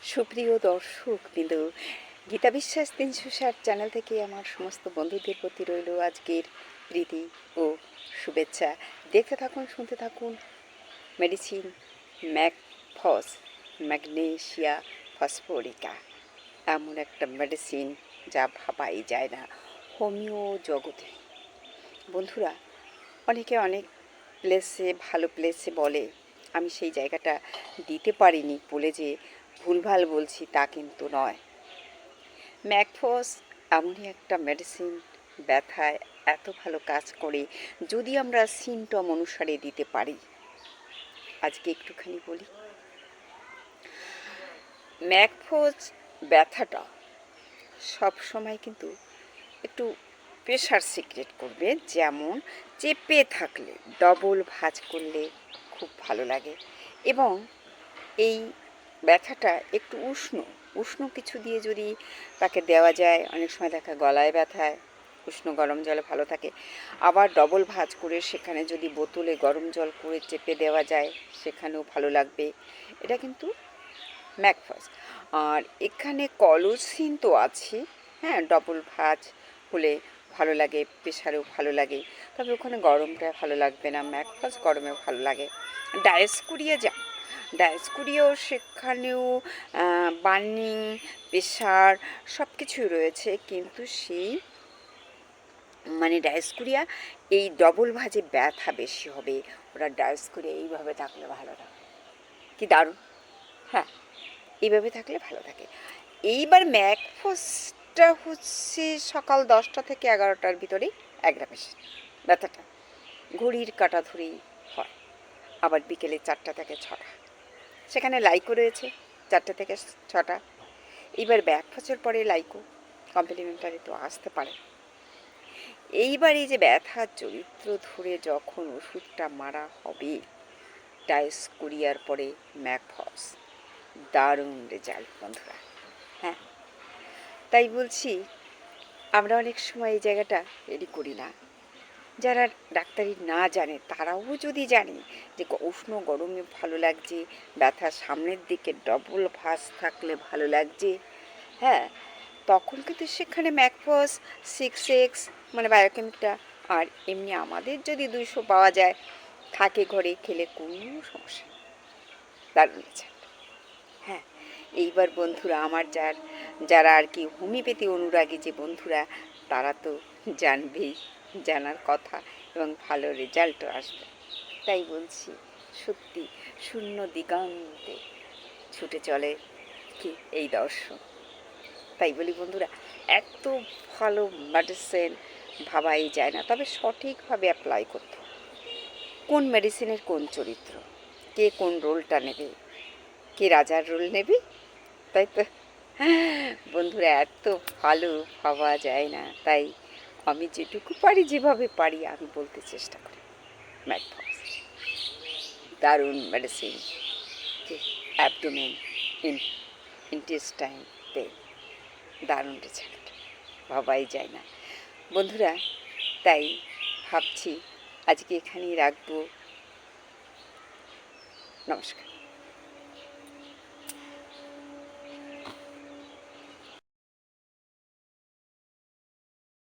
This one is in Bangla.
সুপ্রিয় দর্শক বিন্দু, গীতা বিশ্বাস ৩৬০ চ্যানেল থেকে আমার সমস্ত বন্ধুদের প্রতি রইল আজকের প্রীতি ও শুভেচ্ছা। দেখতে থাকুন, শুনতে থাকুন। মেডিসিন ম্যাকফস, ম্যাগনেসিয়া ফসফরিকা, এমন একটা মেডিসিন যা ভাবাই যায় না হোমিও জগতে। বন্ধুরা, অনেকে অনেক প্লেসে, ভালো প্লেসে বলে, আমি সেই জায়গাটা দিতে পারিনি বলে যে ভুলভাল বলছি তা কিন্তু নয়। ম্যাকফস এমনই একটা মেডিসিন, ব্যথায় এত ভালো কাজ করে যদি আমরা সিমটম অনুসারে দিতে পারি। আজকে একটুখানি বলি। ম্যাকফস ব্যথাটা সব সময় কিন্তু একটু প্রেশার সিক্রেট করবে, যেমন চেপে থাকলে, ডবল ভাঁজ করলে খুব ভালো লাগে। এবং এই ব্যথাটা একটু উষ্ণ উষ্ণ কিছু দিয়ে যদি তাকে দেওয়া যায়, অনেক সময় দেখা গলায় ব্যথায় উষ্ণ গরম জলে ভালো থাকে। আবার ডবল ভাঁজ করে সেখানে যদি বোতলে গরম জল করে চেপে দেওয়া যায়, সেখানেও ভালো লাগবে। এটা কিন্তু ম্যাকফস। আর এখানে কলোসিন তো আছে, হ্যাঁ, ডবল ভাঁজ হলে ভালো লাগে, প্রেশারেও ভালো লাগে, তবে ওখানে গরমটা ভালো লাগবে না। ম্যাকফস গরমে ভালো লাগে। ডায়াস্কুরিয়া যা, ডায়াস্কুরিয়াও সেখানেও বার্নিং, প্রেশার সব কিছুই রয়েছে, কিন্তু সেই ডায়াস্কুরিয়া এই ডবল ভাঁজে ব্যথা বেশি হবে। ওরা ডায়াস্কুরিয়া এইভাবে থাকলে ভালো থাকে, কি দারুণ! হ্যাঁ, এইভাবে থাকলে ভালো থাকে। এইবার ম্যাকফসটা হচ্ছে সকাল 10টা থেকে 11টার ভিতরেই অ্যাগ্রাভেশন ব্যথাটা ঘড়ির কাঁটা ধরেই হয়। আবার বিকেলে 4টা থেকে 6টা, সেখানে লাইকো রয়েছে 4টে থেকে 6টা। এইবার ম্যাকফসের পরে লাইকো কমপ্লিমেন্টারি তো আসতে পারে। এইবার এই যে ব্যথার চরিত্র ধরে যখন ওষুধটা মারা হবে, ডায়াস্কুরিয়ার পরে ম্যাকফস, দারুণ রেজাল্ট বন্ধুরা। হ্যাঁ, তাই বলছি, আমরা অনেক সময় এই জায়গাটা রেডি করি না। যারা ডাক্তারি না জানে তারাও যদি জানে যে উষ্ণ গরমে ভালো লাগছে, ব্যথা সামনের দিকে ডবল ভাঁজ থাকলে ভালো লাগছে, হ্যাঁ, তখন কিন্তু সেখানে ম্যাকফস 6X বায়োকেমিকটা, আর এমনি আমাদের যদি 200 পাওয়া যায়, থাকে ঘরে, খেলে কোনো সমস্যা নেই। দারুণ রেজাল্ট। হ্যাঁ, এইবার বন্ধুরা আমার যারা আর কি হোমিওপ্যাথি অনুরাগী যে বন্ধুরা, তারা তো জানবেই, জানার কথা, এবং ভালো রেজাল্টও আসবে। তাই বলছি, সত্যি শূন্য দিগন্তে ছুটে চলে কি এই দর্শন। তাই বলি বন্ধুরা, এত ভালো মেডিসিন ভাবাই যায় না, তবে সঠিকভাবে অ্যাপ্লাই করতে হবে। কোন মেডিসিনের কোন চরিত্র, কে কোন রোলটা নেবে, কে রাজার রোল নেবে, তাই তো বন্ধুরা, এত ভালো ভাবা যায় না। তাই আমি যেটুকু পারি, যেভাবে পারি আমি বলতে চেষ্টা করি। ম্যাকফস দারুণ মেডিসিন, অ্যাবডোমেন, ইন্টেস্টাইন পেন, দারুণ রেজাল্ট, ভাবাই যায় না বন্ধুরা। তাই ভাবছি আজকে এখানেই রাখবো। নমস্কার।